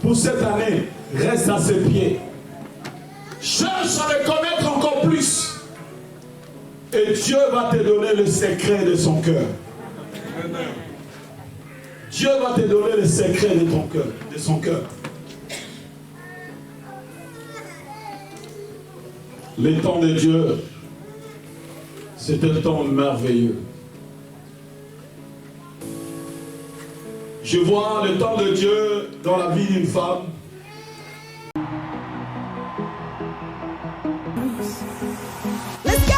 pour cette année, reste à ses pieds. Cherche à le connaître encore plus. Et Dieu va te donner le secret de son cœur. Dieu va te donner le secret de ton cœur, de son cœur. Le temps de Dieu, c'est un temps merveilleux. Je vois le temps de Dieu dans la vie d'une femme. Let's go!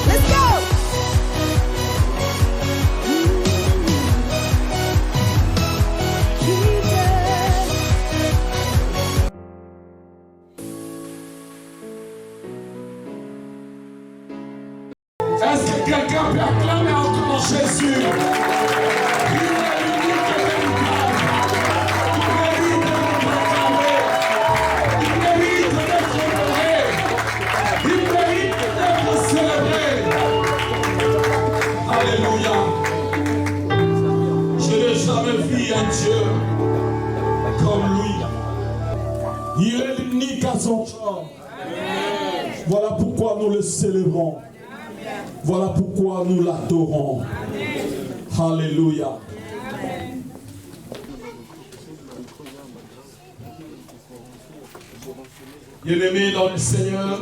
Let's go! Est-ce que quelqu'un peut acclamer encore Jésus? Il est l'unique et véritable. Il mérite d'être acclamé. Il mérite d'être honoré. Il mérite d'être célébré. Alléluia. Je n'ai jamais vu un Dieu comme lui. Il est l'unique à son genre. Voilà pourquoi nous le célébrons. Voilà pourquoi nous l'adorons. Alléluia. Bien-aimés dans le Seigneur,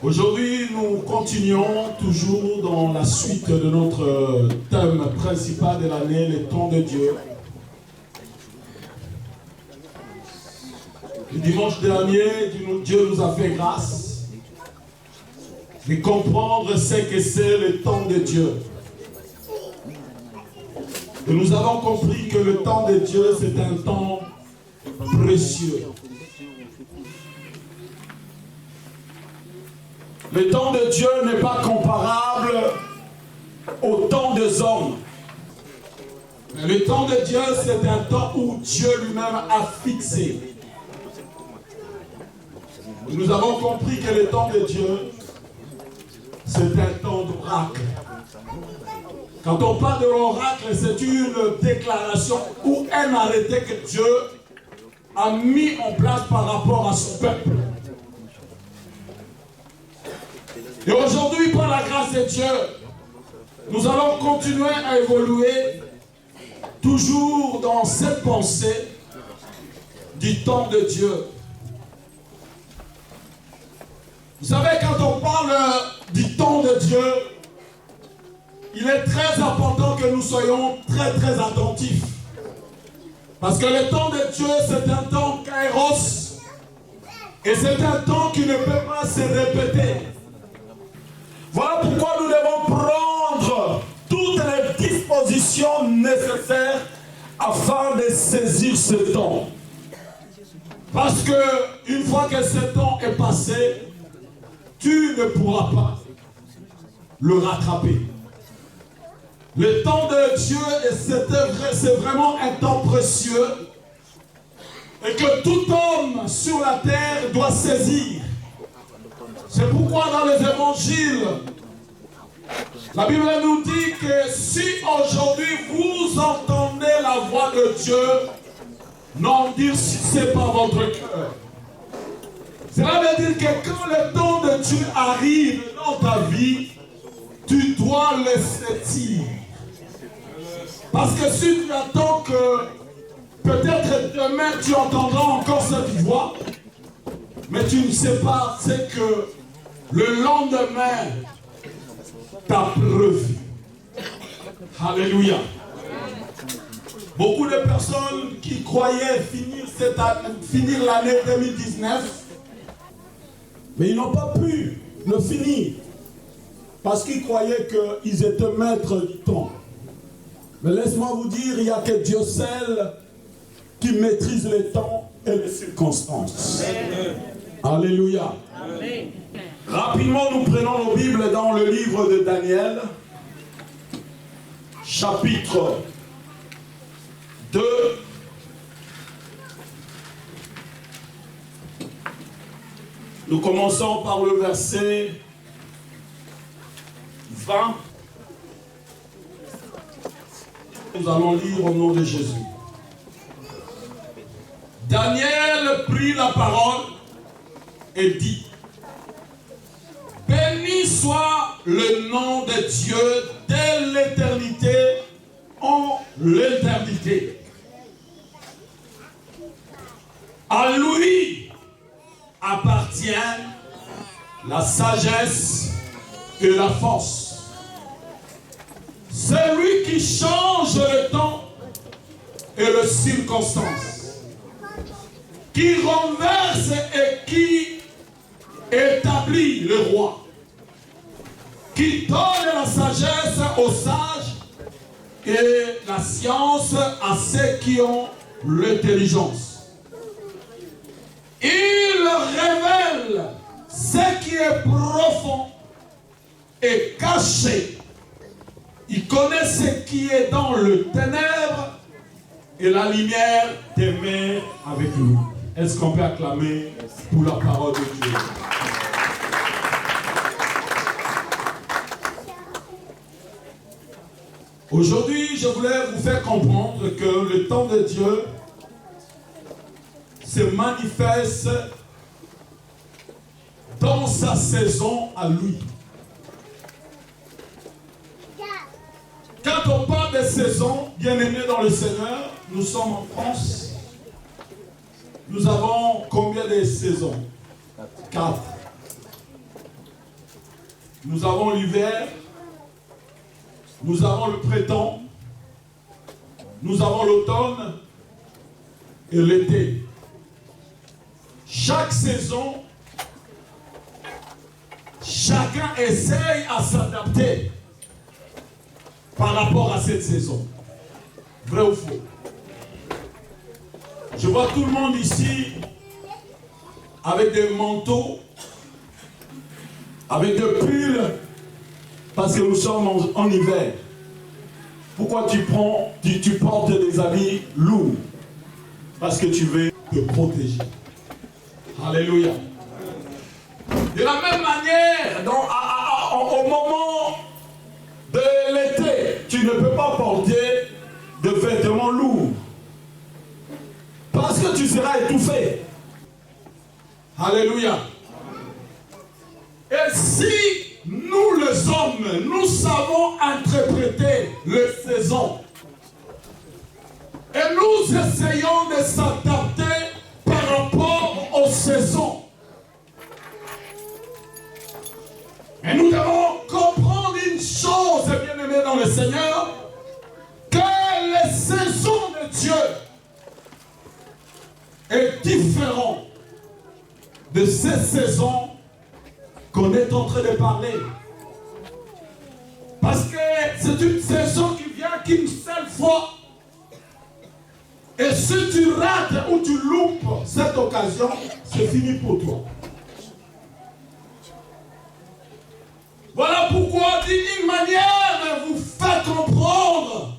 aujourd'hui nous continuons toujours dans la suite de notre thème principal de l'année, le temps de Dieu. Le dimanche dernier, Dieu nous a fait grâce de comprendre ce que c'est le temps de Dieu. Et nous avons compris que le temps de Dieu, c'est un temps précieux. Le temps de Dieu n'est pas comparable au temps des hommes. Mais le temps de Dieu, c'est un temps où Dieu lui-même a fixé. Et nous avons compris que le temps de Dieu, c'est un temps d'oracle. Quand on parle de l'oracle, c'est une déclaration ou un arrêté que Dieu a mis en place par rapport à son peuple. Et aujourd'hui, par la grâce de Dieu, nous allons continuer à évoluer toujours dans cette pensée du temps de Dieu. Vous savez, quand on parle du temps de Dieu, il est très important que nous soyons très attentifs. Parce que le temps de Dieu, c'est un temps kairos. Et c'est un temps qui ne peut pas se répéter. Voilà pourquoi nous devons prendre toutes les dispositions nécessaires afin de saisir ce temps. Parce que une fois que ce temps est passé, tu ne pourras pas le rattraper. Le temps de Dieu, c'est vraiment un temps précieux et que tout homme sur la terre doit saisir. C'est pourquoi dans les évangiles, la Bible nous dit que si aujourd'hui vous entendez la voix de Dieu, n'endurcissez pas votre cœur. Cela veut dire que quand le temps de Dieu arrive dans ta vie, tu dois le saisir. Parce que si tu attends que peut-être demain tu entendras encore cette voix, mais tu ne sais pas, c'est que le lendemain, ta prévu. Alléluia. Beaucoup de personnes qui croyaient finir l'année 2019, mais ils n'ont pas pu le finir. Parce qu'ils croyaient qu'ils étaient maîtres du temps. Mais laisse-moi vous dire, il n'y a que Dieu seul qui maîtrise les temps et les circonstances. Amen. Alléluia. Amen. Rapidement, nous prenons nos Bibles dans le livre de Daniel, chapitre 2. Nous commençons par le verset 20. Nous allons lire au nom de Jésus. Daniel prit la parole et dit: béni soit le nom de Dieu dès l'éternité en l'éternité. À lui appartient la sagesse et la force. C'est lui qui change le temps et les circonstances, qui renverse et qui établit le roi, qui donne la sagesse aux sages et la science à ceux qui ont l'intelligence. Il révèle ce qui est profond et caché. Il connaît ce qui est dans le ténèbre et la lumière demeure avec lui. Est-ce qu'on peut acclamer pour la parole de Dieu? Aujourd'hui, je voulais vous faire comprendre que le temps de Dieu se manifeste dans sa saison à lui. Quand on parle de saison, bien-aimés dans le Seigneur, nous sommes en France. Nous avons combien de saisons? 4. Nous avons l'hiver, nous avons le printemps, nous avons l'automne et l'été. Chaque saison, chacun essaye à s'adapter par rapport à cette saison. Vrai ou faux? Je vois tout le monde ici avec des manteaux, avec des pulls, parce que nous sommes en hiver. Pourquoi tu portes des habits lourds? Parce que tu veux te protéger. Alléluia. De la même manière, au moment de l'été, tu ne peux pas porter de vêtements lourds. Parce que tu seras étouffé. Alléluia. Et si nous les hommes, nous savons interpréter les saisons, et nous essayons de s'adapter par rapport aux saisons, et nous devons comprendre une chose, bien-aimés dans le Seigneur, que les saisons de Dieu est différent de ces saisons qu'on est en train de parler. Parce que c'est une saison qui vient qu'une seule fois. Et si tu rates ou tu loupes cette occasion, c'est fini pour toi. Voilà pourquoi d'une manière de vous faire comprendre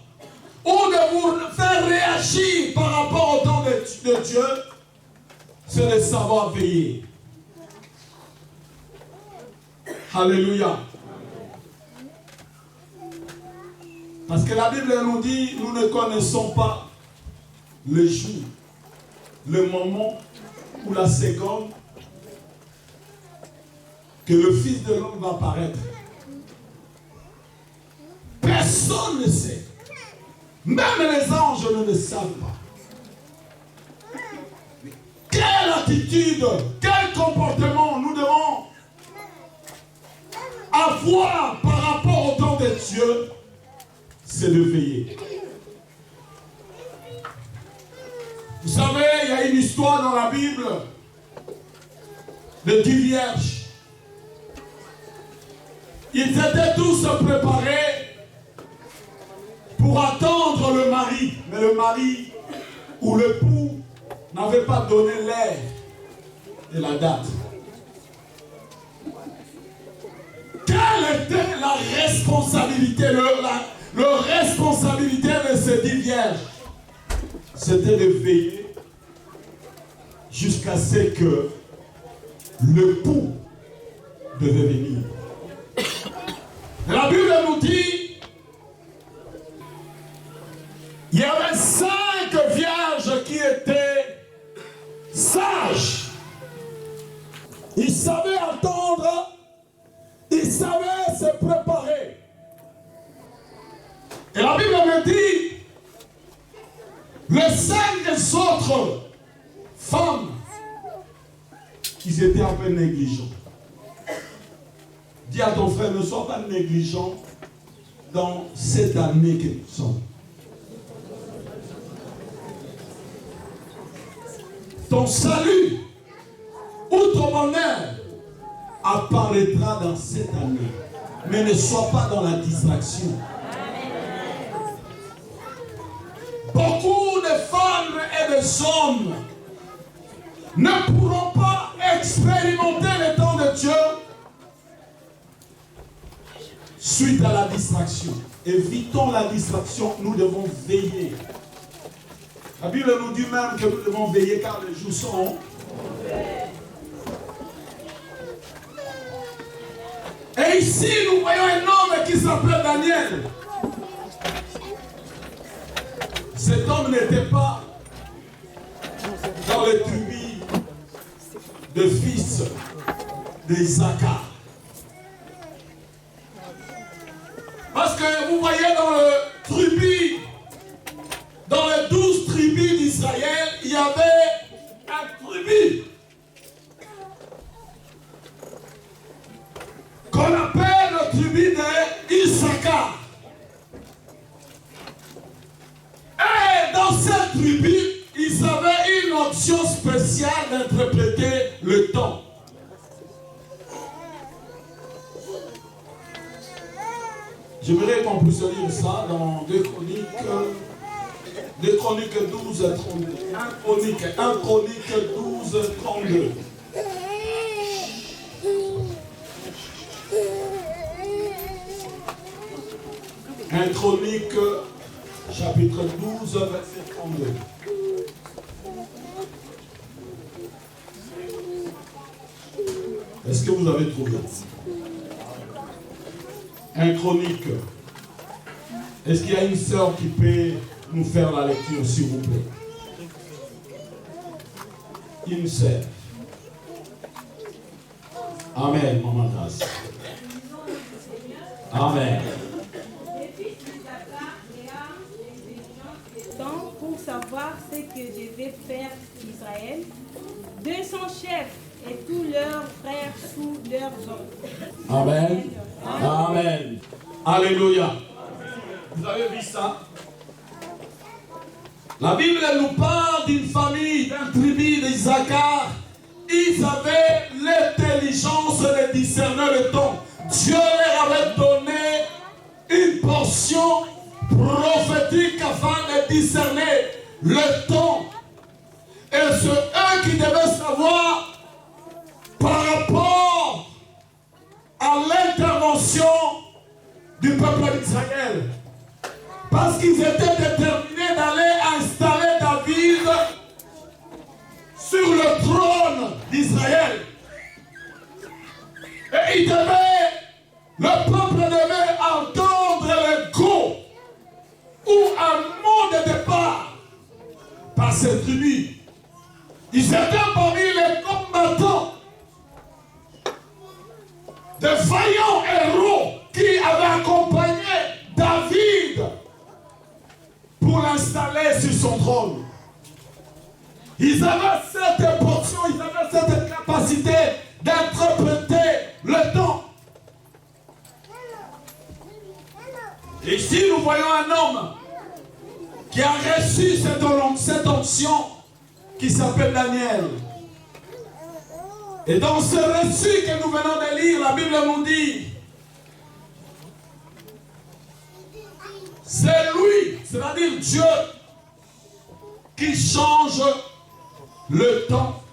ou de vous faire réagir par rapport au temps de Dieu, c'est de savoir veiller. Alléluia. Parce que la Bible nous dit, nous ne connaissons pas le jour, le moment ou la seconde que le Fils de l'homme va apparaître. Personne ne sait. Même les anges ne le savent pas. Quelle attitude, quel comportement nous devons avoir par rapport au temps de Dieu, c'est de veiller. Vous savez, il y a une histoire dans la Bible de 10 vierges. Ils étaient tous préparés pour attendre le mari. Mais le mari ou l'époux n'avait pas donné l'heure et la date. Quelle était la responsabilité, leur responsabilité de ces 10 vierges? C'était de veiller jusqu'à ce que le pouls devait venir. Et la Bible nous dit, il y avait 5 vierges qui étaient sages. Ils savaient attendre, ils savaient se préparer. Et la Bible me dit, les 5 autres femmes, ils étaient un peu négligents. Dis à ton frère, ne sois pas négligent dans cette année que nous sommes. Ton salut ou ton bonheur apparaîtra dans cette année. Mais ne sois pas dans la distraction. Beaucoup de femmes et de hommes ne pourront pas expérimenter le temps de Dieu suite à la distraction. Évitons la distraction, nous devons veiller. La Bible nous dit même que nous devons veiller car les jours sont. Et ici, nous voyons un homme qui s'appelle Daniel. Cet homme n'était pas dans les tribus de fils d'Isaacar. Parce que vous voyez dans les 12 tribus d'Israël, il y avait un tribu qu'on appelle le tribu d'Isaacar. Et dans cette tribu, ils avaient une option spéciale d'interpréter le temps. J'aimerais qu'on puisse lire ça dans 2 Chroniques 12, 32. 1 Chronique 12, 32. Un Chronique, chapitre 12, verset 32. Est-ce que vous avez trouvé? Un Chronique. Est-ce qu'il y a une sœur qui peut nous faire la lecture, s'il vous plaît? Une sœur. Amen, maman Grace. Amen. Pour savoir ce que devait faire Israël, 200 chefs et tous leurs frères sous leurs ordres. Amen. Amen. Alléluia. Vous avez vu ça? La Bible nous parle d'une famille, d'un tribu d'Isaacar. Ils avaient l'intelligence de discerner le temps. Dieu leur avait donné une portion prophétique afin de discerner le temps. Et c'est eux qui devaient savoir par rapport à l'intervention du peuple d'Israël. Parce qu'ils étaient déterminés d'aller installer David sur le trône d'Israël. Et le peuple devait entendre le go ou un mot de départ par cette tribu. Ils étaient parmi les combattants, de vaillants héros qui avaient accompagné David pour l'installer sur son trône. Ils avaient cette portion, ils avaient cette capacité d'interpréter le temps. Et ici, nous voyons un homme qui a reçu cette onction qui s'appelle Daniel. Et dans ce récit que nous venons de lire, la Bible nous dit, c'est lui, c'est-à-dire Dieu, qui change le temps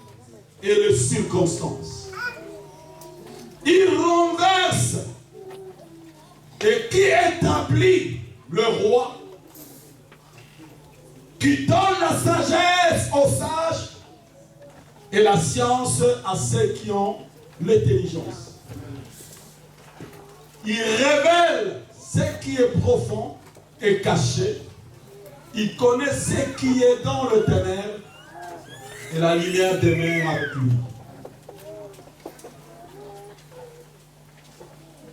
et les circonstances. Il renverse et qui établit le roi, qui donne la sagesse aux sages et la science à ceux qui ont l'intelligence. Il révèle ce qui est profond et caché. Il connaît ce qui est dans le ténèbre et la lumière demeure avec lui.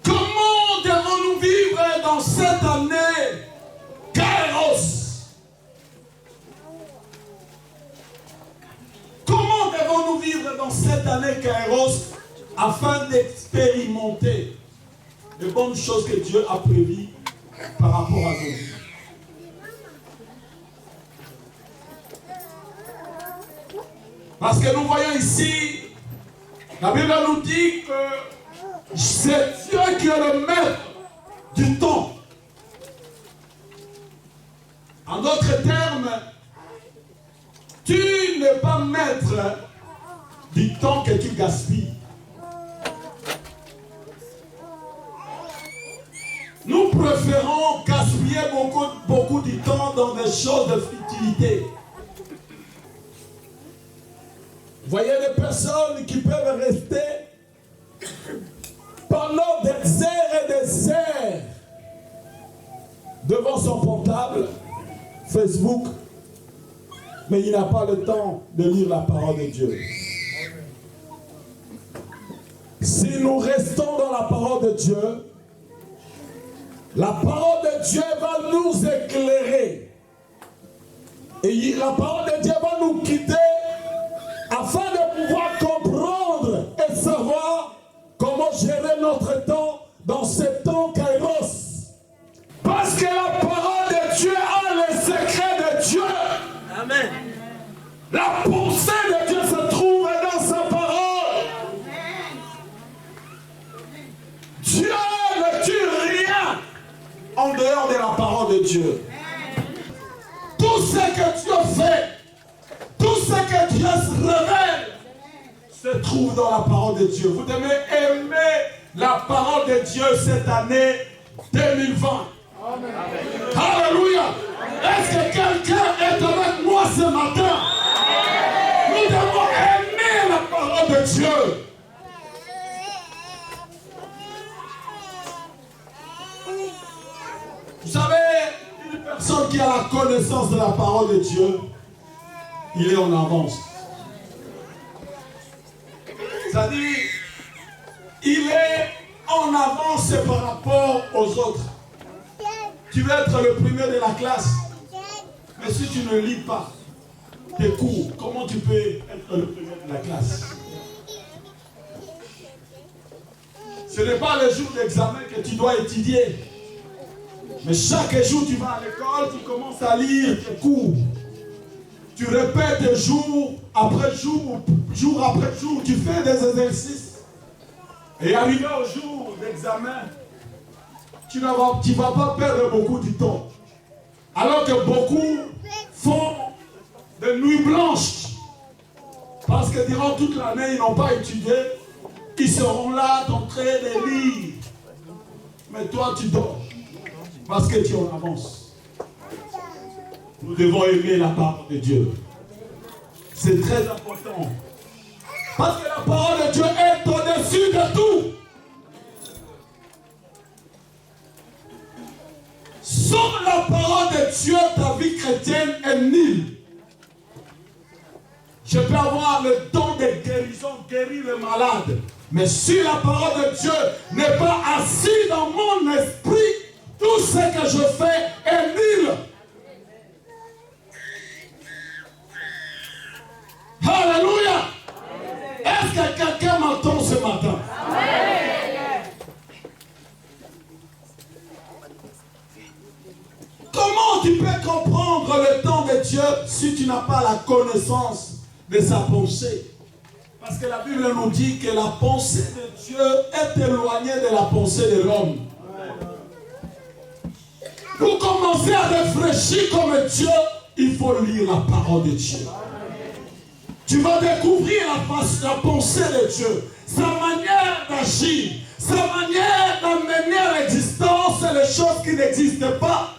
Comment devons-nous vivre dans cette année Kairos? Comment devons-nous vivre dans cette année Kairos afin d'expérimenter les bonnes choses que Dieu a prévues par rapport à nous? Parce que nous voyons ici, la Bible nous dit que c'est Dieu qui est le maître du temps. En d'autres termes, tu n'es pas maître du temps que tu gaspilles. Nous préférons gaspiller beaucoup du temps dans des choses de futilité. Vous voyez des personnes qui peuvent rester pendant des heures et des heures devant son portable, Facebook, mais il n'a pas le temps de lire la parole de Dieu. Si nous restons dans la parole de Dieu, la parole de Dieu va nous éclairer. Et la parole de Dieu va nous guider afin de pouvoir comprendre et savoir comment gérer notre temps dans ce temps Kairos. Parce que la parole de Dieu a les secrets de Dieu. Amen. La pensée de Dieu se trouve dans sa parole. Dieu ne tue rien en dehors de la parole de Dieu. Tout ce que Dieu fait, tout ce que Dieu se révèle, se trouve dans la parole de Dieu. Vous devez aimer la parole de Dieu cette année 2020. Amen. Alléluia. Est-ce que quelqu'un est avec moi ce matin? Nous devons aimer la parole de Dieu. Vous savez, une personne qui a la connaissance de la parole de Dieu, il est en avance. C'est-à-dire, il est en avance par rapport aux autres. Tu veux être le premier de la classe, mais si tu ne lis pas tes cours, comment tu peux être le premier de la classe? Ce n'est pas le jour d'examen que tu dois étudier. Mais chaque jour tu vas à l'école, tu commences à lire tes cours. Tu répètes jour après jour, jour après jour, tu fais des exercices. Et arrivé au jour d'examen, tu ne vas pas perdre beaucoup de temps. Alors que beaucoup font des nuits blanches. Parce que durant toute l'année, ils n'ont pas étudié. Ils seront là en train de lire. Mais toi, tu dors. Parce que tu es en avance. Nous devons aimer la parole de Dieu. C'est très important. Parce que la parole de Dieu est au-dessus de tout. Sans la parole de Dieu, ta vie chrétienne est nulle. Je peux avoir le don de guérison, guérir le malade. Mais si la parole de Dieu n'est pas assise dans mon esprit, tout ce que je fais est nul. Alléluia. Est-ce que quelqu'un m'entend ce matin? Comment tu peux comprendre le temps de Dieu si tu n'as pas la connaissance de sa pensée? Parce que la Bible nous dit que la pensée de Dieu est éloignée de la pensée de l'homme. Pour commencer à réfléchir comme Dieu, il faut lire la parole de Dieu. Tu vas découvrir la pensée de Dieu, sa manière d'agir, sa manière d'amener à l'existence les choses qui n'existent pas.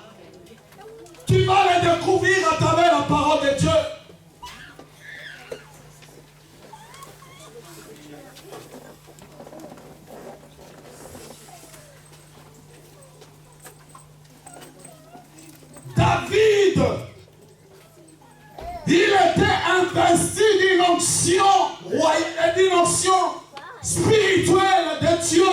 Tu vas les découvrir à travers la parole de Dieu. David, il était investi d'une onction spirituelle de Dieu.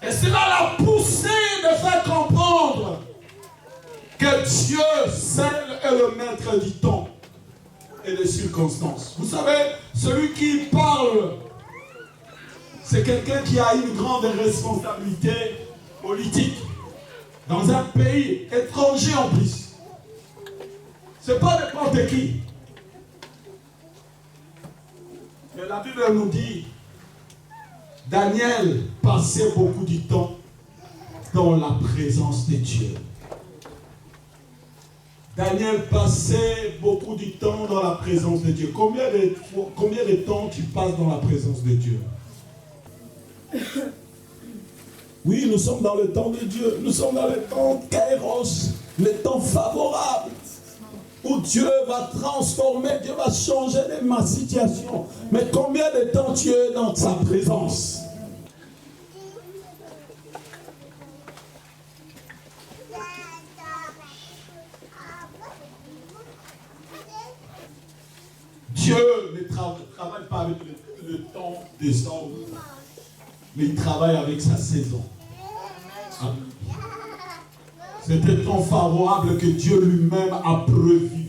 Et cela l'a poussé de faire comprendre que Dieu seul est le maître du temps et des circonstances. Vous savez, celui qui parle, c'est quelqu'un qui a une grande responsabilité politique dans un pays étranger en plus. C'est pas n'importe qui. Mais la Bible nous dit, Daniel passait beaucoup du temps dans la présence de Dieu. Daniel passait beaucoup du temps dans la présence de Dieu. Combien de temps tu passes dans la présence de Dieu? Oui, nous sommes dans le temps de Dieu. Nous sommes dans le temps Kairos, le temps favorable, où Dieu va transformer, Dieu va changer ma situation. Mais combien de temps tu es dans sa présence? Dieu ne travaille pas avec le temps des hommes, mais il travaille avec sa saison. C'est le temps favorable que Dieu lui-même a prévu.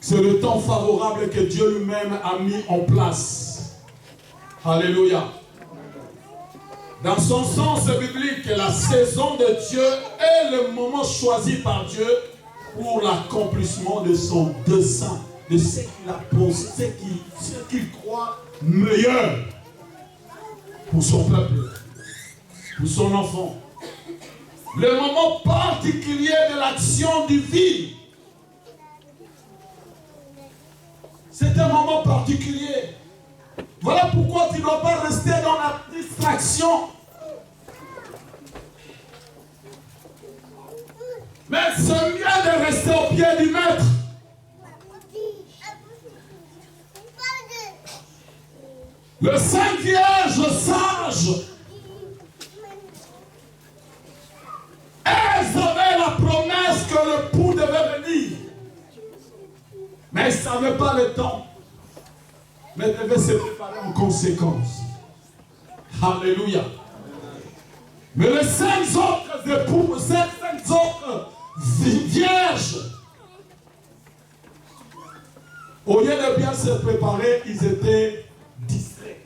C'est le temps favorable que Dieu lui-même a mis en place. Alléluia. Dans son sens biblique, la saison de Dieu est le moment choisi par Dieu pour l'accomplissement de son dessein, de ce qu'il a pensé, ce qu'il croit meilleur pour son peuple, pour son enfant. Le moment particulier de l'action divine. C'est un moment particulier. Voilà pourquoi tu ne dois pas rester dans la distraction. Mais c'est mieux de rester au pied du maître. Le Saint Vierge sage, elles avaient la promesse que le pou devait venir. Mais elles ne savaient pas le temps. Mais elles devaient se préparer en conséquence. Alléluia. Mais les 5 autres époux, ces 5 autres vierges, au lieu de bien se préparer, ils étaient distraits.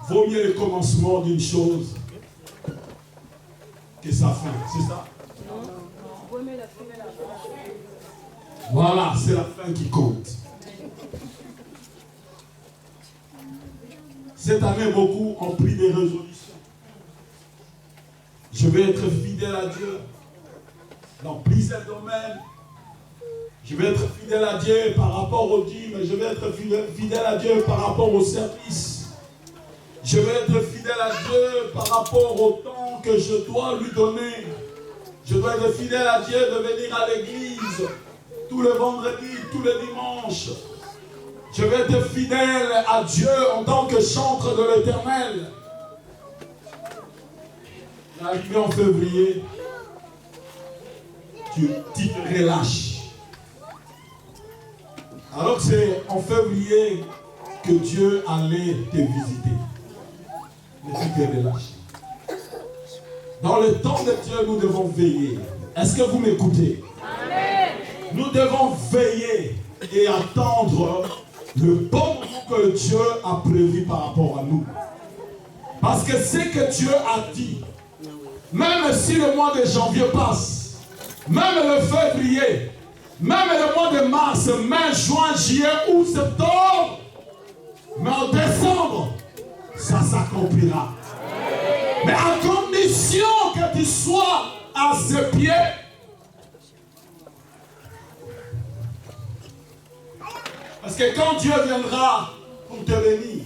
Vaut mieux le commencement d'une chose que sa fin, c'est ça? Voilà, c'est la fin qui compte. Cette année, beaucoup ont pris des résolutions. Je vais être fidèle à Dieu dans plusieurs domaines. Je vais être fidèle à Dieu par rapport aux dîmes. Je vais être fidèle à Dieu par rapport au service. Je vais être fidèle à Dieu par rapport au temps que je dois lui donner. Je dois être fidèle à Dieu de venir à l'église tous les vendredis, tous les dimanches. Je vais être fidèle à Dieu en tant que chantre de l'Éternel. Arrivé en février, tu te relâches. Alors que c'est en février que Dieu allait te visiter. Mais tu te relâches. Dans le temps de Dieu, nous devons veiller. Est-ce que vous m'écoutez? Amen. Nous devons veiller et attendre le bon moment que Dieu a prévu par rapport à nous. Parce que ce que Dieu a dit, même si le mois de janvier passe, même le février, même le mois de mars, mai, juin, juillet, août, septembre, mais en décembre, ça s'accomplira. Mais à condition que tu sois à ses pieds. Parce que quand Dieu viendra pour te bénir,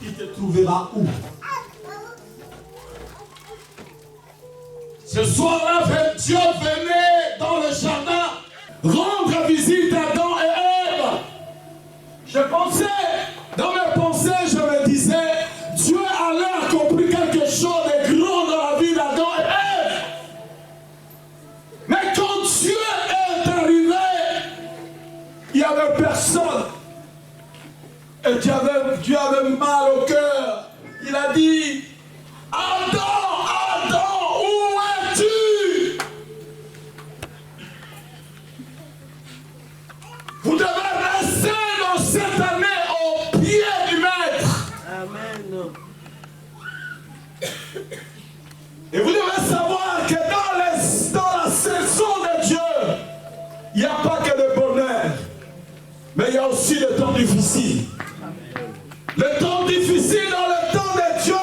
il te trouvera où? Ce soir-là, Dieu venait dans le jardin rendre visite à Adam et Ève. Je pensais, dans mes pensées, je me disais, Dieu allait accomplir quelque chose de grand dans la vie d'Adam et Ève. Mais quand Dieu est arrivé, il n'y avait personne. Et Dieu avait mal au cœur. Il a dit, Adam, où es-tu? Vous devez rester dans cette année au pied du Maître. Amen. Et vous devez savoir que dans la saison de Dieu, il n'y a pas que le bonheur, mais il y a aussi le temps difficile. Le temps difficile dans le temps de Dieu,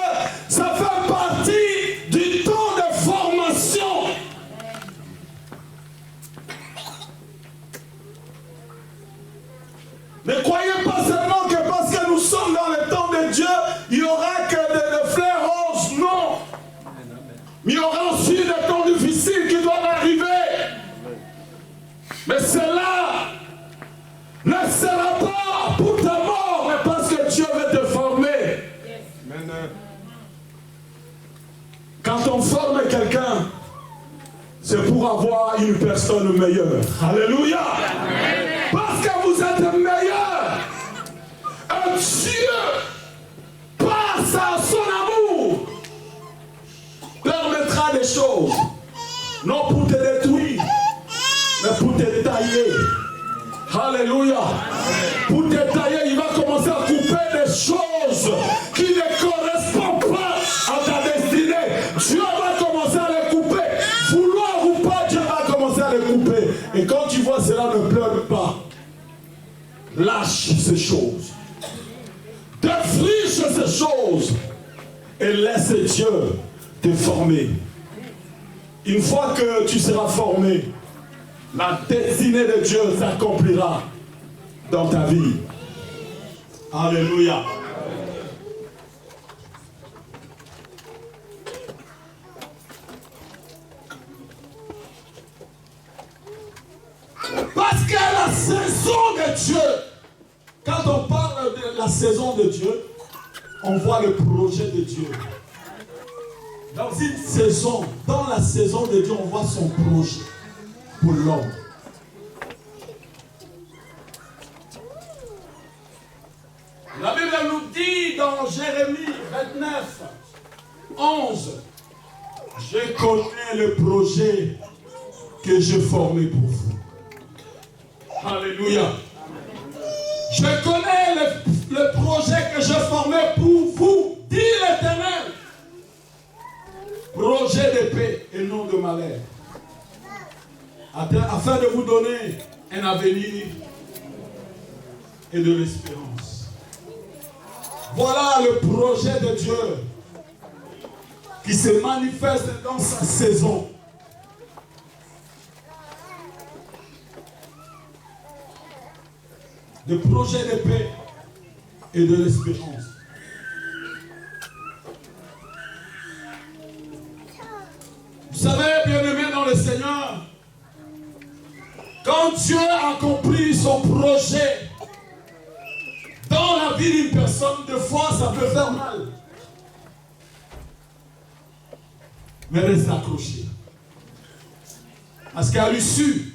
ça fait partie du temps de formation. Ne croyez pas seulement que parce que nous sommes dans le temps de Dieu, il n'y aura que des fleurs roses. Non. Mais il y aura aussi des temps difficiles qui doivent arriver. Mais cela ne sera pas pour ta mort, mais parce que Dieu veut te former. Quand on forme quelqu'un, c'est pour avoir une personne meilleure. Alléluia. Parce que vous êtes meilleur. Un Dieu, passe à son amour, permettra des choses, non pour te détruire, mais pour te tailler. Alléluia. Pour te tailler, il va commencer à couper des choses qui ne correspondent pas à ta destinée. Dieu va commencer à les couper. Vouloir ou pas, Dieu va commencer à les couper. Et quand tu vois cela, ne pleure pas. Lâche ces choses. Défriche ces choses. Et laisse Dieu te former. Une fois que tu seras formé, la destinée de Dieu s'accomplira dans ta vie. Alléluia. Parce que la saison de Dieu, quand on parle de la saison de Dieu, on voit le projet de Dieu. Dans une saison, dans la saison de Dieu, on voit son projet pour l'homme. La Bible nous dit dans Jérémie 29, 11, je connais le projet que j'ai formé pour vous. Alléluia. Je connais le projet que j'ai formé pour vous, dit l'Éternel. Projet de paix et non de malheur, afin de vous donner un avenir et de l'espérance. Voilà le projet de Dieu qui se manifeste dans sa saison. Le projet de paix et de l'espérance. Vous savez, bien-aimés dans le Seigneur, quand Dieu accomplit son projet dans la vie d'une personne, des fois ça peut faire mal. Mais reste accroché. Parce qu'à l'issue,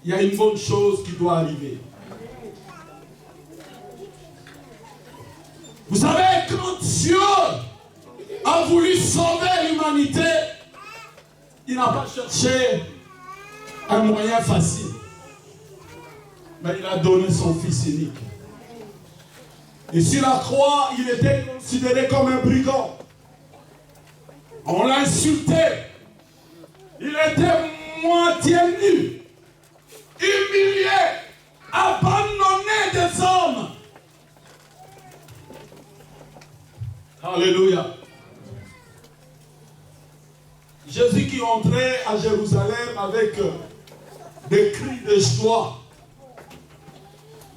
il y a une bonne chose qui doit arriver. Vous savez, quand Dieu a voulu sauver l'humanité, il n'a pas cherché un moyen facile. Mais il a donné son fils unique. Et sur la croix, il était considéré comme un brigand. On l'a insulté. Il était moitié nu, humilié, abandonné des hommes. Alléluia. Jésus qui entrait à Jérusalem avec des cris de joie.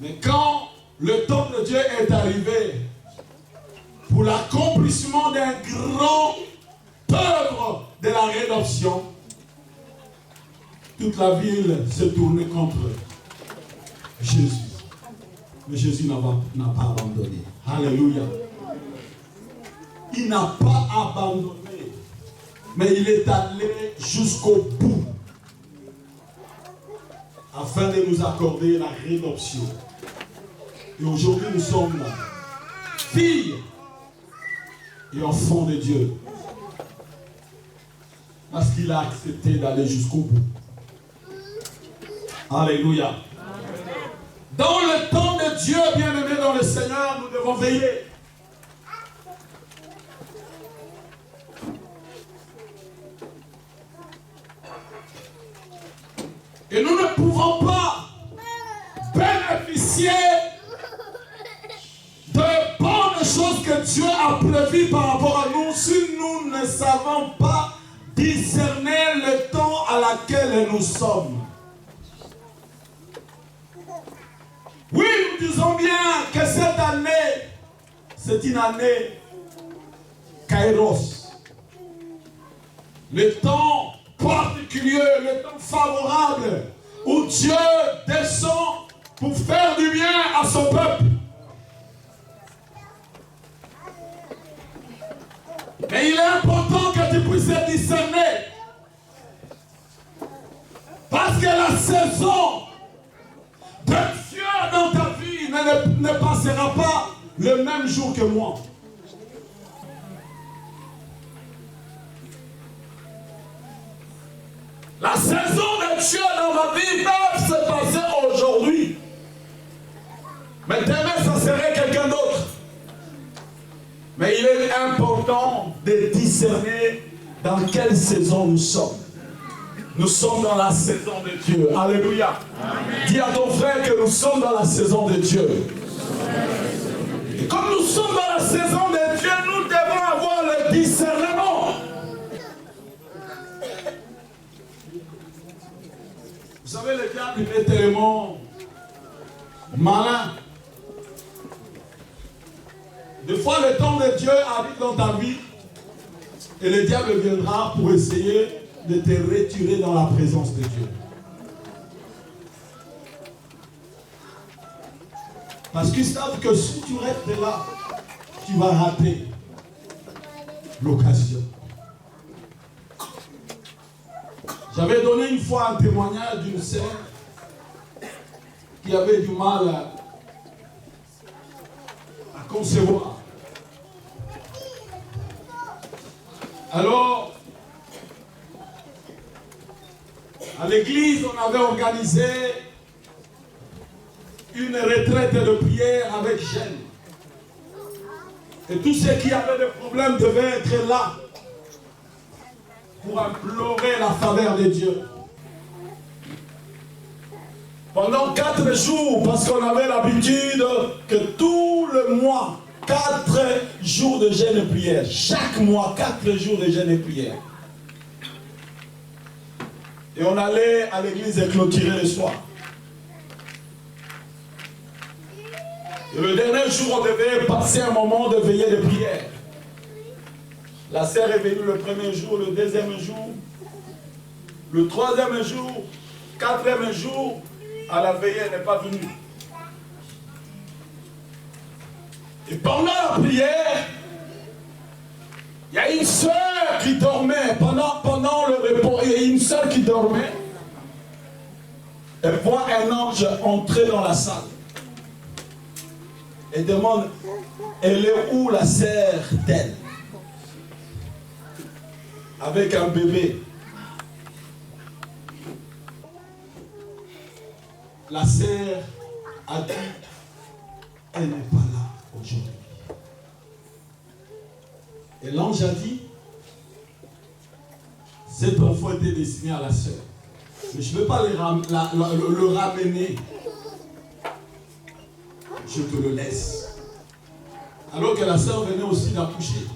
Mais quand le temps de Dieu est arrivé pour l'accomplissement d'un grand œuvre de la rédemption, toute la ville s'est tournée contre Jésus. Mais Jésus n'a pas abandonné. Alléluia. Il n'a pas abandonné, mais il est allé jusqu'au bout afin de nous accorder la rédemption. Et aujourd'hui, nous sommes filles et enfants de Dieu. Parce qu'il a accepté d'aller jusqu'au bout. Alléluia. Dans le temps de Dieu, bien-aimés dans le Seigneur, nous devons veiller. Et nous ne pouvons pas bénéficier de bonnes choses que Dieu a prévues par rapport à nous si nous ne savons pas discerner le temps à laquelle nous sommes. Oui, nous disons bien que cette année, c'est une année Kairos. Le temps particulier, le temps favorable où Dieu descend pour faire du bien à son peuple. Mais il est important que tu puisses discerner. Parce que la saison de Dieu dans ta vie ne passera pas le même jour que moi. La saison de Dieu dans ma vie peut se passer aujourd'hui. Mais demain, ça serait quelqu'un d'autre. Mais il est important de discerner dans quelle saison nous sommes. Nous sommes dans la saison de Dieu. Alléluia. Amen. Dis à ton frère que nous sommes dans la saison de Dieu. Et comme nous sommes dans la saison de Dieu, nous devons avoir le discernement. Vous savez, le diable, il est tellement malin. Des fois, le temps de Dieu arrive dans ta vie et le diable viendra pour essayer de te retirer dans la présence de Dieu. Parce qu'ils savent que si tu restes là, tu vas rater l'occasion. J'avais donné une fois un témoignage d'une sœur qui avait du mal à concevoir. Alors, à l'église, on avait organisé une retraite de prière avec jeûne. Et tous ceux qui avaient des problèmes devaient être là pour implorer la faveur de Dieu. Pendant 4 jours, parce qu'on avait l'habitude que tout le mois, 4 jours de jeûne et prière. Chaque mois, 4 jours de jeûne et prière. Et on allait à l'église et clôturer le soir. Et le dernier jour, on devait passer un moment de veillée de prière. La sœur est venue le premier jour, le deuxième jour, le troisième jour, 4e jour, à la veillée, elle n'est pas venue. Et pendant la prière, il y a une sœur qui dormait. Pendant le repos, il y a une sœur qui dormait. Elle voit un ange entrer dans la salle. Elle demande, elle est où la sœur d'elle? Avec un bébé. La sœur a dit, elle n'est pas là aujourd'hui. Et l'ange a dit, cet enfant était destiné à la sœur. Mais je ne veux pas le ramener. Je te le laisse. Alors que la sœur venait aussi d'accoucher.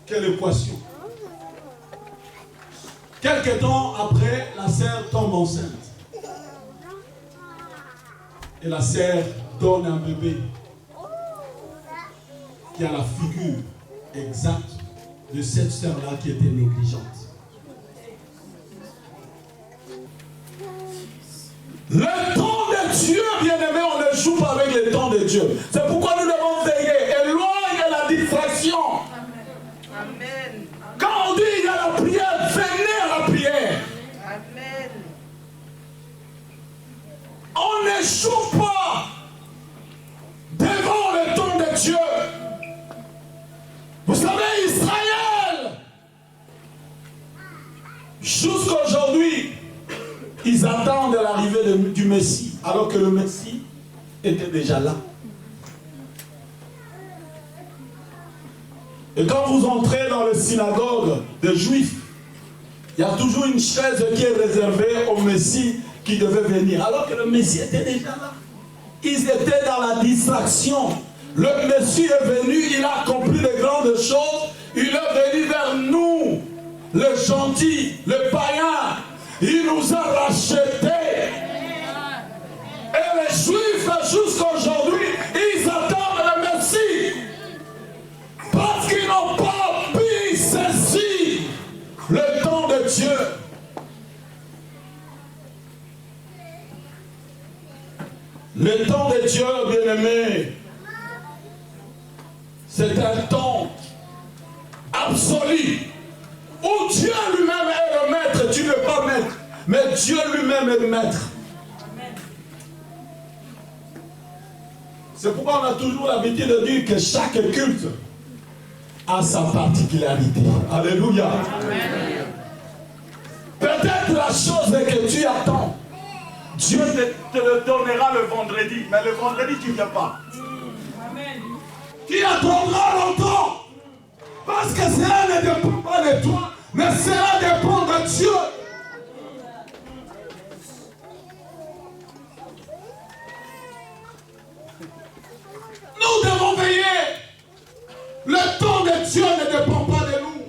Quelle équation. Quelque temps après, la sœur tombe enceinte. Et la sœur donne un bébé qui a la figure exacte de cette sœur-là qui était négligente. Le temps de Dieu, bien-aimé, on ne joue pas avec le temps de Dieu. C'est pourquoi nous devons veiller. Éloigne la distraction. Amen. Quand on dit il y a la prière, venez à la prière. Amen. On ne joue pas devant le temps de Dieu. Vous savez, Israël, jusqu'aujourd'hui, ils attendent l'arrivée du Messie, alors que le Messie était déjà là. Et quand vous entrez dans les synagogues des Juifs, il y a toujours une chaise qui est réservée au Messie qui devait venir, alors que le Messie était déjà là. Ils étaient dans la distraction. Le Messie est venu, il a accompli de grandes choses, il est venu vers nous, le gentil, le païen. Il nous a rachetés. Et les Juifs, jusqu'aujourd'hui, ils attendent le Messie. Parce qu'ils n'ont pas pu saisir le temps de Dieu. Le temps de Dieu, bien-aimé, c'est un temps absolu où Dieu lui-même est le maître. Tu n'es pas maître, mais Dieu lui-même est le maître. C'est pourquoi on a toujours l'habitude de dire que chaque culte a sa particularité. Alléluia. Peut-être la chose que tu attends, Dieu te le donnera le vendredi, mais le vendredi tu ne viens pas. Amen. Tu attendras longtemps. Parce que cela ne dépend pas de toi, mais cela dépend de Dieu. Nous devons veiller. Le temps de Dieu ne dépend pas de nous,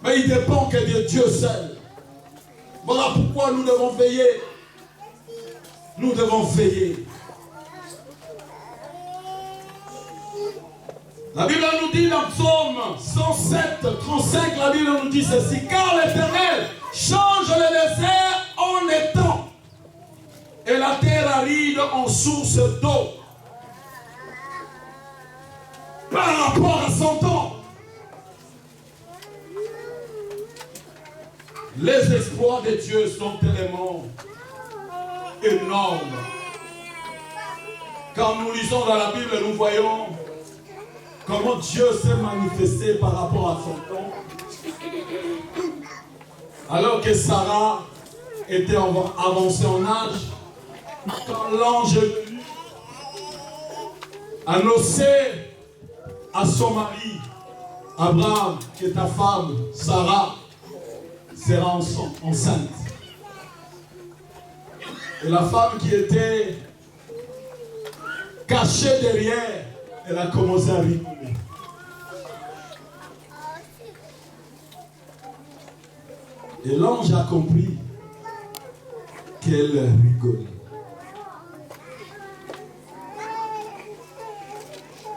mais il dépend que de Dieu seul. Voilà pourquoi nous devons veiller. Nous devons veiller. La Bible nous dit dans Psaume 107, 35, la Bible nous dit ceci: car l'Éternel change le désert en étang et la terre aride en source d'eau. Par rapport à son temps, les exploits de Dieu sont tellement énormes. Quand nous lisons dans la Bible, nous voyons comment Dieu s'est manifesté par rapport à son temps. Alors que Sarah était avancée en âge, quand l'ange est venu annoncer à son mari, Abraham, que ta femme, Sarah, sera enceinte. Et la femme qui était cachée derrière, elle a commencé à rigoler. Et l'ange a compris qu'elle rigolait.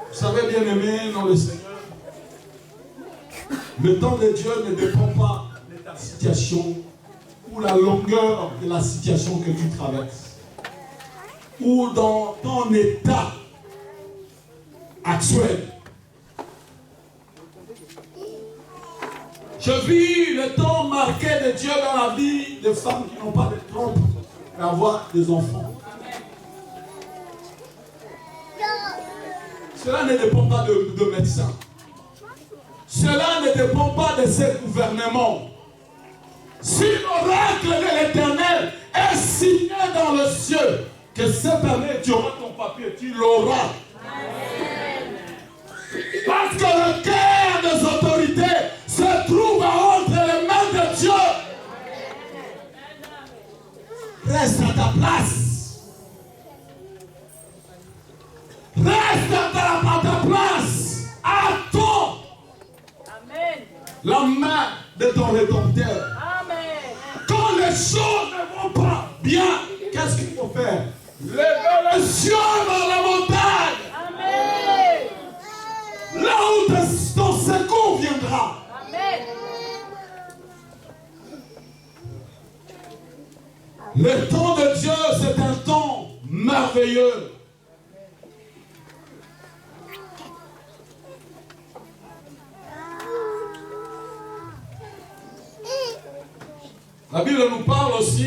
Vous savez, bien aimé dans le Seigneur, le temps de Dieu ne dépend pas de ta situation ou la longueur de la situation que tu traverses ou dans ton état actuel. Je vis le temps marqué de Dieu dans la vie des femmes qui n'ont pas de trompe et avoir des enfants. Cela ne dépend pas de médecins. Cela ne dépend pas de ces gouvernements. Si l'oracle de l'Éternel est signé dans le ciel, que cette année tu auras ton papier, tu l'auras. Parce que le cœur des autorités se trouve entre les mains de Dieu. Reste à ta place. Reste à ta place. Attends. Amen. La main de ton Rédempteur. Amen. Quand les choses ne vont pas bien, qu'est-ce qu'il faut faire? Lever les yeux vers la montagne. Amen. Là où ton secours viendra. Amen. Le temps de Dieu, c'est un temps merveilleux. La Bible nous parle aussi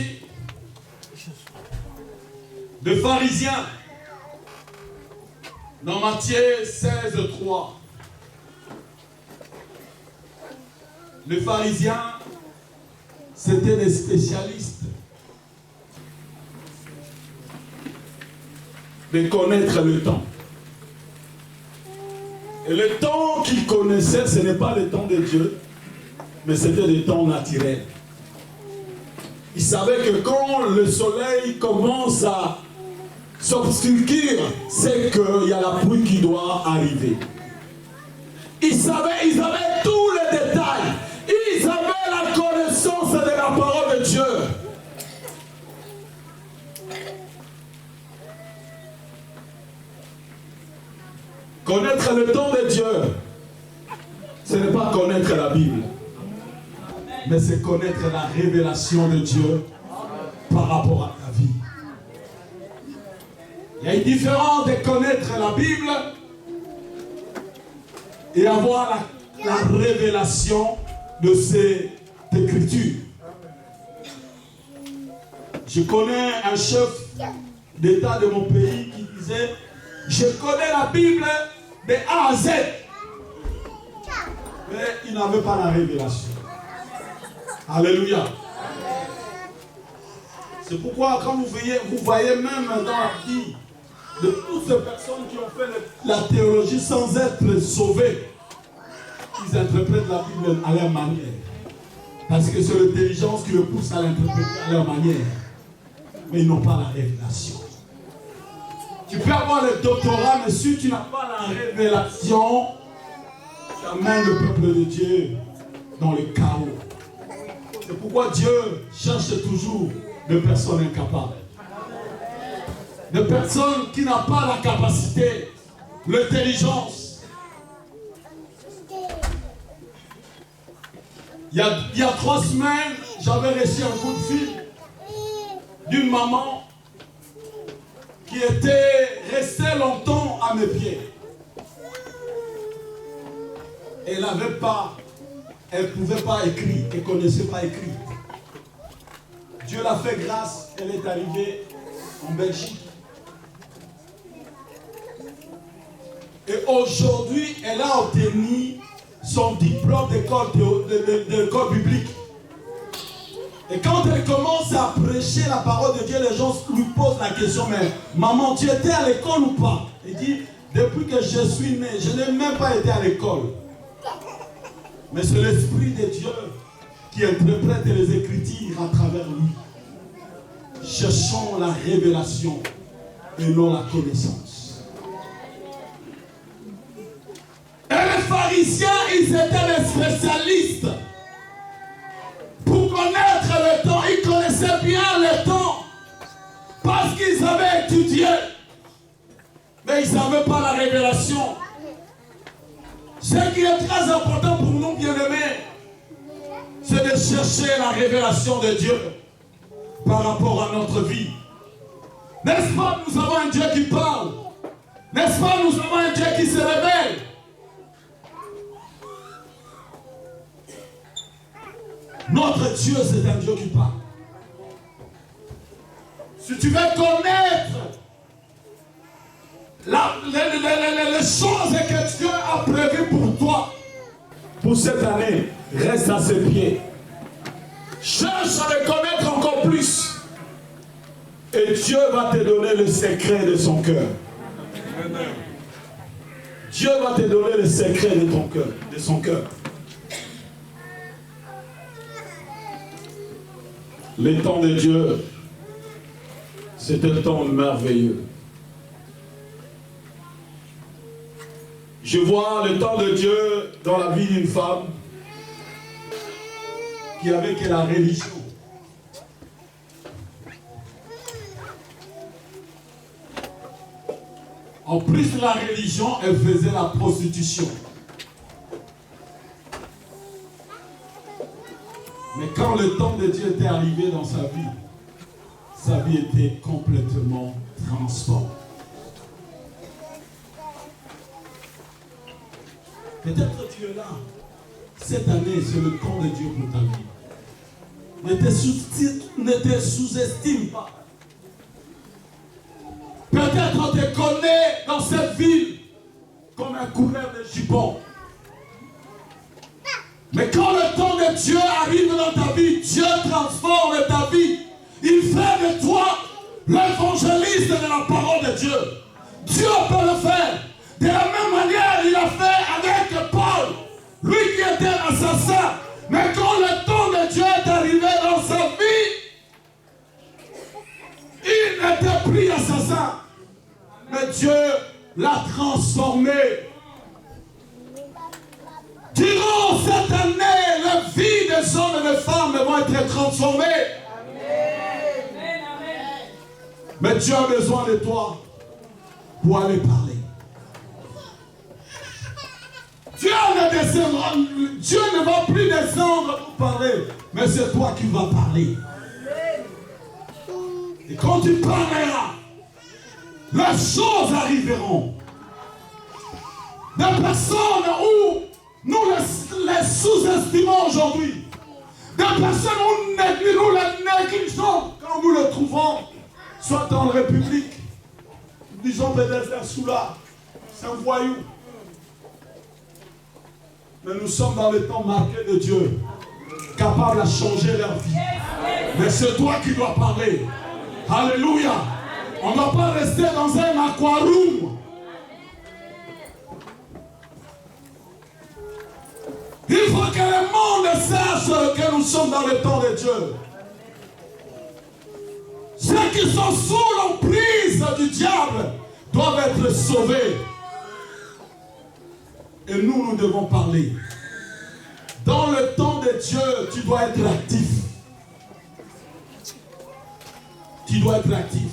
de pharisiens. Dans Matthieu 16, 3. Les pharisiens, c'était des spécialistes de connaître le temps. Et le temps qu'ils connaissaient, ce n'est pas le temps de Dieu, mais c'était le temps naturel. Ils savaient que quand le soleil commence à s'obscurcir, c'est qu'il y a la pluie qui doit arriver. Ils avaient tous les détails. Ils avaient la connaissance de la parole de Dieu. Connaître le temps de Dieu, ce n'est pas connaître la Bible, mais c'est connaître la révélation de Dieu par rapport à ta vie. Il y a une différence de connaître la Bible et avoir la révélation de cette écriture. Je connais un chef d'État de mon pays qui disait: je connais la Bible de A à Z. Mais il n'avait pas la révélation. Alléluia. C'est pourquoi quand vous voyez même dans la vie de toutes ces personnes qui ont fait la théologie sans être sauvées, ils interprètent la Bible à leur manière. Parce que c'est l'intelligence qui le pousse à l'interpréter à leur manière. Mais ils n'ont pas la révélation. Tu peux avoir le doctorat, mais si tu n'as pas la révélation, tu amènes le peuple de Dieu dans le chaos. C'est pourquoi Dieu cherche toujours des personnes incapables. Des personnes qui n'ont pas la capacité, l'intelligence. Il y a 3 semaines, j'avais reçu un coup de fil d'une maman qui était restée longtemps à mes pieds. Elle ne pouvait pas écrire, elle ne connaissait pas écrire. Dieu l'a fait grâce, elle est arrivée en Belgique. Et aujourd'hui, elle a obtenu son diplôme d'école biblique. Et quand elle commence à prêcher la parole de Dieu, les gens lui posent la question: mais maman, tu étais à l'école ou pas? Elle dit: depuis que je suis né, je n'ai même pas été à l'école. Mais c'est l'Esprit de Dieu qui interprète les Écritures à travers lui. Cherchons la révélation et non la connaissance. Et les pharisiens, ils étaient les spécialistes. Pour connaître le temps, ils connaissaient bien le temps. Parce qu'ils avaient étudié. Mais ils n'avaient pas la révélation. Ce qui est très important pour nous, bien-aimés, c'est de chercher la révélation de Dieu par rapport à notre vie. N'est-ce pas, nous avons un Dieu qui parle? N'est-ce pas, nous avons un Dieu qui se révèle? Notre Dieu, c'est un Dieu qui parle. Si tu veux connaître les choses que Dieu a prévues pour toi, pour cette année, reste à ses pieds. Cherche à le connaître encore plus. Et Dieu va te donner le secret de son cœur. Dieu va te donner le secret de ton cœur, de son cœur. Le temps de Dieu, c'est un temps merveilleux. Je vois le temps de Dieu dans la vie d'une femme qui avait que la religion. En plus de la religion, elle faisait la prostitution. Mais quand le temps de Dieu était arrivé dans sa vie, sa vie était complètement transformée. Peut-être tu es là. Cette année, c'est le temps de Dieu pour ta vie. Ne te sous-estime pas. Peut-être on te connaît dans cette ville comme un coureur de jupons. Mais quand le temps de Dieu arrive dans ta vie, Dieu transforme ta vie. Il fait de toi l'évangéliste de la parole de Dieu. Dieu peut le faire. De la même manière, il a fait avec Paul. Lui qui était assassin. Mais quand le temps de Dieu est arrivé dans sa vie, il n'était plus assassin. Mais Dieu l'a transformé. Durant cette année, la vie des hommes et des femmes vont être transformées. Amen. Mais Dieu a besoin de toi pour aller parler. Dieu ne va plus descendre pour parler, mais c'est toi qui vas parler. Et quand tu parleras, les choses arriveront. Des personnes où nous les sous-estimons aujourd'hui. Des personnes où nous les négligeons quand nous les trouvons, soit en République, disons peut-être un soulard, c'est un voyou. Mais nous sommes dans le temps marqué de Dieu, capable de changer leur vie. Mais c'est toi qui dois parler. Alléluia. On ne doit pas rester dans un aquarium. Il faut que le monde sache que nous sommes dans le temps de Dieu. Ceux qui sont sous l'emprise du diable doivent être sauvés. Et nous devons parler. Dans le temps de Dieu, tu dois être actif. Tu dois être actif.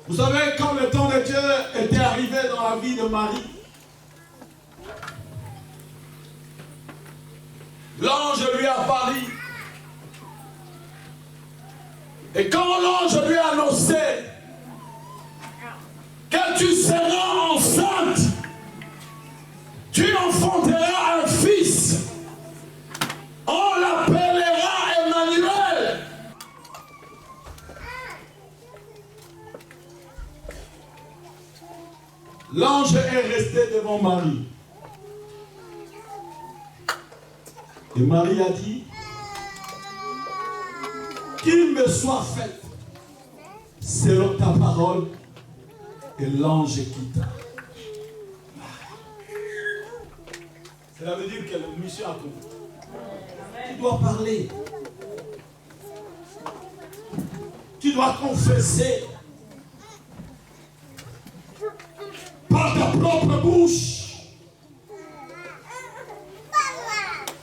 Vous savez, quand le temps de Dieu était arrivé dans la vie de Marie, l'ange lui a parlé. Et quand l'ange lui a annoncé que tu seras enceinte, tu enfanteras un fils, on l'appellera Emmanuel. L'ange est resté devant Marie. Et Marie a dit, qu'il me soit fait selon ta parole. Et l'ange quitta. Cela veut dire que la mission a accomplie. Tu dois parler. Tu dois confesser. Par ta propre bouche.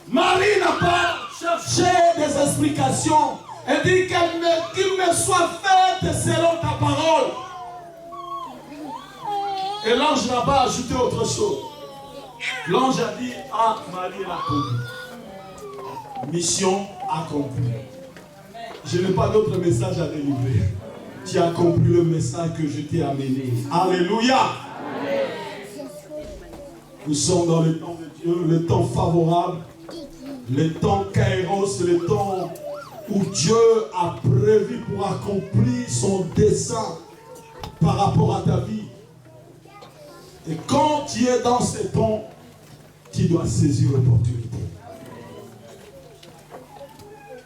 Marie n'a pas cherché des explications. Elle dit qu'il me soit fait selon ta parole. Et l'ange n'a pas ajouté autre chose. L'ange a dit, ah, Marie l'a accomplie. Mission accomplie. Je n'ai pas d'autre message à délivrer. Tu as accompli le message que je t'ai amené. Alléluia. Nous sommes dans le temps de Dieu, le temps favorable, le temps kairos, le temps où Dieu a prévu pour accomplir son dessein par rapport à ta vie. Et quand tu es dans ce temps, tu dois saisir l'opportunité.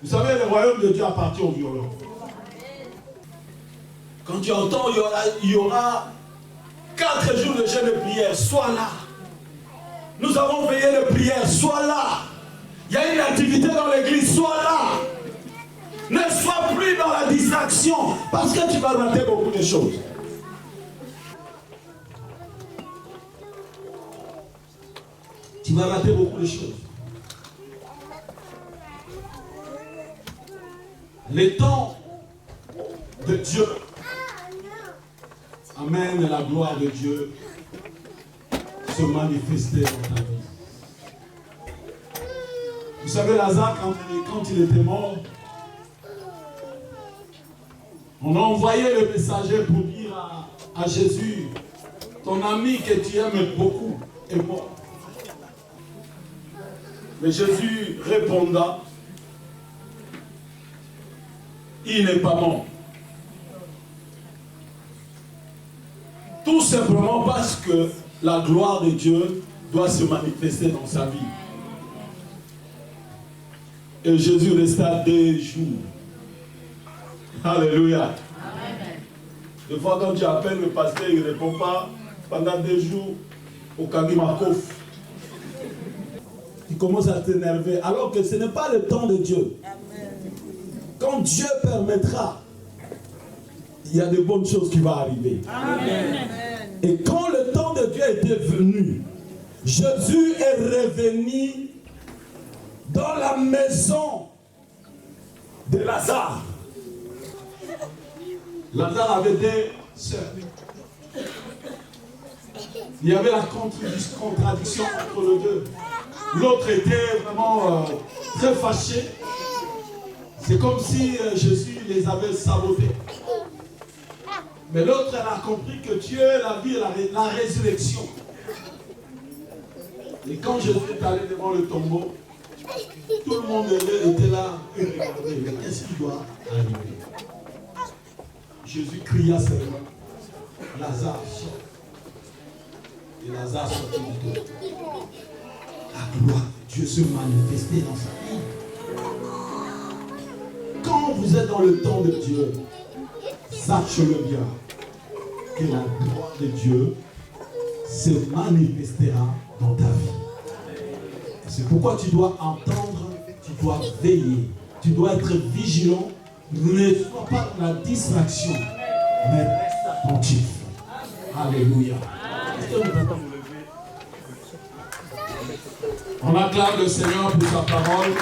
Vous savez, le royaume de Dieu appartient aux violents. Quand tu entends, il y aura 4 jours de jeûne de prière, sois là. Nous avons veillé de prière, sois là. Il y a une activité dans l'église, sois là. Ne sois plus dans la distraction, parce que tu vas rater beaucoup de choses. Tu vas rater beaucoup de choses. Le temps de Dieu amène la gloire de Dieu se manifester dans ta vie. Vous savez, Lazare, quand il était mort, on a envoyé le messager pour dire à Jésus, ton ami que tu aimes beaucoup est mort. Mais Jésus répondit, il n'est pas mort. Tout simplement parce que la gloire de Dieu doit se manifester dans sa vie. Et Jésus resta 2 jours. Alléluia. Amen. Des fois, quand tu appelles le pasteur, il ne répond pas pendant 2 jours au Kagimakov. Tu commences à t'énerver, alors que ce n'est pas le temps de Dieu. Amen. Quand Dieu permettra, il y a de bonnes choses qui vont arriver. Amen. Et quand le temps de Dieu était venu, Jésus est revenu dans la maison de Lazare. Lazare avait des sœurs. Il y avait la contradiction entre les deux. L'autre était vraiment très fâché. C'est comme si Jésus les avait sabotés. Mais l'autre, elle a compris que Dieu est la vie et la résurrection. Et quand Jésus est allé devant le tombeau, tout le monde était là et regardait. Mais qu'est-ce qui doit arriver? Jésus cria seulement, Lazare sort. Et Lazare sortit du tombeau. La gloire de Dieu se manifestait dans sa vie. Quand vous êtes dans le temps de Dieu, sache-le bien, que la gloire de Dieu se manifestera dans ta vie. C'est pourquoi tu dois entendre, tu dois veiller, tu dois être vigilant. Ne sois pas dans la distraction, mais reste attentif. Alléluia. On acclame le Seigneur pour sa parole.